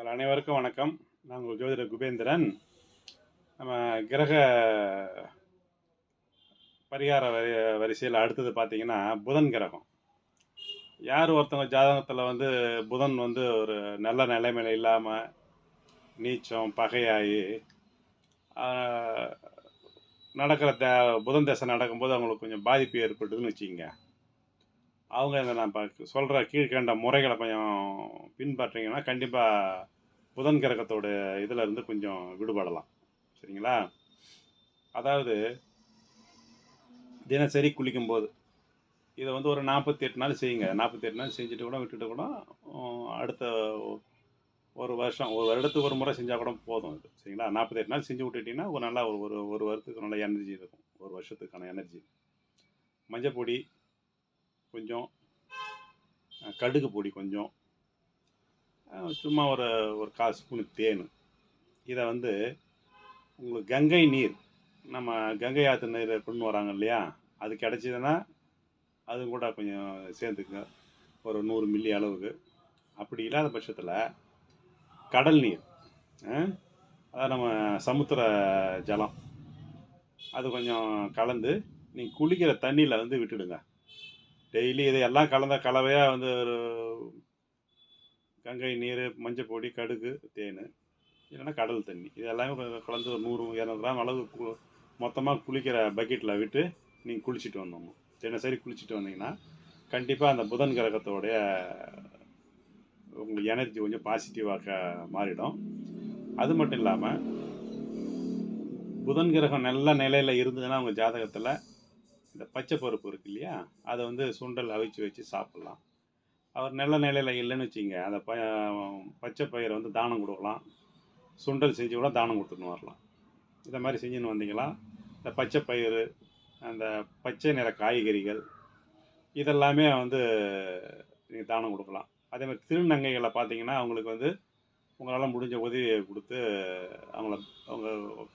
அனைவருக்கும் வணக்கம். நான் உங்கள் ஜோதிடர் குபேந்திரன். நம்ம கிரக பரிகார வரிசையில் அடுத்தது பார்த்தீங்கன்னா புதன் கிரகம். யார் ஒருத்தவங்க ஜாதகத்தில் புதன் ஒரு நல்ல நிலைமையில் இல்லாமல் நீச்சம் பகையாகி நடக்கிற புதன் தசை நடக்கும்போது அவங்களுக்கு கொஞ்சம் பாதிப்பு ஏற்பட்டுதுன்னு வச்சுக்கோங்க. அவங்க இந்த நான் சொல்கிற கீழ்கண்ட முறைகளை கொஞ்சம் பின்பற்றிங்கன்னா கண்டிப்பாக புதன் கிரகத்தோட இதில் இருந்து கொஞ்சம் விடுபடலாம். சரிங்களா? அதாவது தினசரி குளிக்கும்போது இதை ஒரு 48 நாள் செய்யுங்க. 48 நாள் செஞ்சுட்டு கூட விட்டுட்டு கூட அடுத்த ஒரு வருடத்துக்கு ஒரு முறை செஞ்சால் கூட போதும். இது சரிங்களா? 48 நாள் செஞ்சு விட்டுட்டிங்கன்னா ஒரு நல்லா ஒரு வருடத்துக்கு நல்ல எனர்ஜி இருக்கும். ஒரு வருஷத்துக்கான எனர்ஜி. மஞ்சள் பொடி கொஞ்சம், கடுகு பொடி கொஞ்சம், சும்மா ஒரு 1/4 ஸ்பூனு தேன். இதை உங்களுக்கு கங்கை நீர், நம்ம கங்கை ஆற்று நீர் கொண்டு வராங்க இல்லையா, அது கிடச்சிதுன்னா அது கூட கொஞ்சம் சேர்த்துக்குங்க, ஒரு 100 மில்லி அளவுக்கு. அப்படி இல்லாத பட்சத்தில் கடல் நீர், அதாவது நம்ம சமுத்திர ஜலம், அது கொஞ்சம் கலந்து நீங்கள் குளிக்கிற தண்ணியில் விட்டுடுங்க. டெய்லி இதையெல்லாம் கலந்த கலவையாக ஒரு கங்கை நீர், மஞ்சள் பொடி, கடுகு, தேன், இல்லைன்னா கடல் தண்ணி, இது எல்லாமே கலந்து ஒரு 100-200 கிராம் அளவு மொத்தமாக குளிக்கிற பக்கெட்டில் விட்டு நீங்கள் குளிச்சுட்டு வந்தோம். தினசரி குளிச்சுட்டு வந்தீங்கன்னா கண்டிப்பாக அந்த புதன் கிரகத்தோடைய உங்களுக்கு எனர்ஜி கொஞ்சம் பாசிட்டிவாக மாறிடும். அது மட்டும் இல்லாமல் புதன் கிரகம் நல்ல நிலையில் இருந்ததுன்னா உங்கள் ஜாதகத்தில் இந்த பச்சை பருப்பு இருக்கு இல்லையா, அதை சுண்டல் அவிச்சு வச்சு சாப்பிட்லாம். அவர் நல்ல நிலையில் இல்லைன்னு வச்சுங்க, அந்த பச்சை பயிரை தானம் கொடுக்கலாம். சுண்டல் செஞ்சு கூட தானம் கொடுத்துன்னு வரலாம். இதை மாதிரி செஞ்சுன்னு வந்தீங்களா இந்த பச்சை பயிறு, அந்த பச்சை நிற காய்கறிகள், இதெல்லாமே நீங்கள் தானம் கொடுக்கலாம். அதே மாதிரி திருநங்கைகளை பார்த்தீங்கன்னா அவங்களுக்கு உங்களால் முடிஞ்ச உதவியை கொடுத்து அவங்க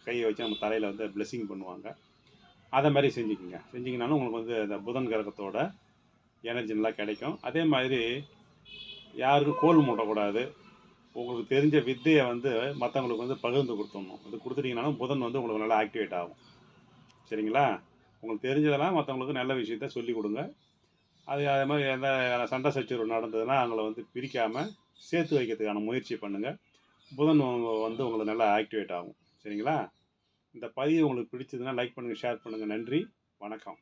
கையை வச்சு நம்ம தலையில் பிளெஸ்ஸிங் பண்ணுவாங்க. அதை மாதிரி செஞ்சிங்கனாலும் உங்களுக்கு இந்த புதன் கிரகத்தோட எனர்ஜி நல்லா கிடைக்கும். அதே மாதிரி யாருக்கும் கோல் மூட்டக்கூடாது. உங்களுக்கு தெரிஞ்ச வித்தையை மற்றவங்களுக்கு பகிர்ந்து கொடுத்துடணும். இது கொடுத்துட்டிங்கனாலும் புதன் உங்களுக்கு நல்லா ஆக்டிவேட் ஆகும். சரிங்களா? உங்களுக்கு தெரிஞ்சதெல்லாம் மற்றவங்களுக்கு நல்ல விஷயத்த சொல்லிக் கொடுங்க. அதே மாதிரி எந்த சண்டை சச்சரவு நடந்ததுன்னா அவங்கள பிரிக்காமல் சேர்த்து வைக்கிறதுக்கான முயற்சி பண்ணுங்கள். புதன் உங்களுக்கு நல்லா ஆக்டிவேட் ஆகும். சரிங்களா? இந்த பதிவு உங்களுக்கு பிடிச்சதுன்னா லைக் பண்ணுங்கள், ஷேர் பண்ணுங்கள். நன்றி, வணக்கம்.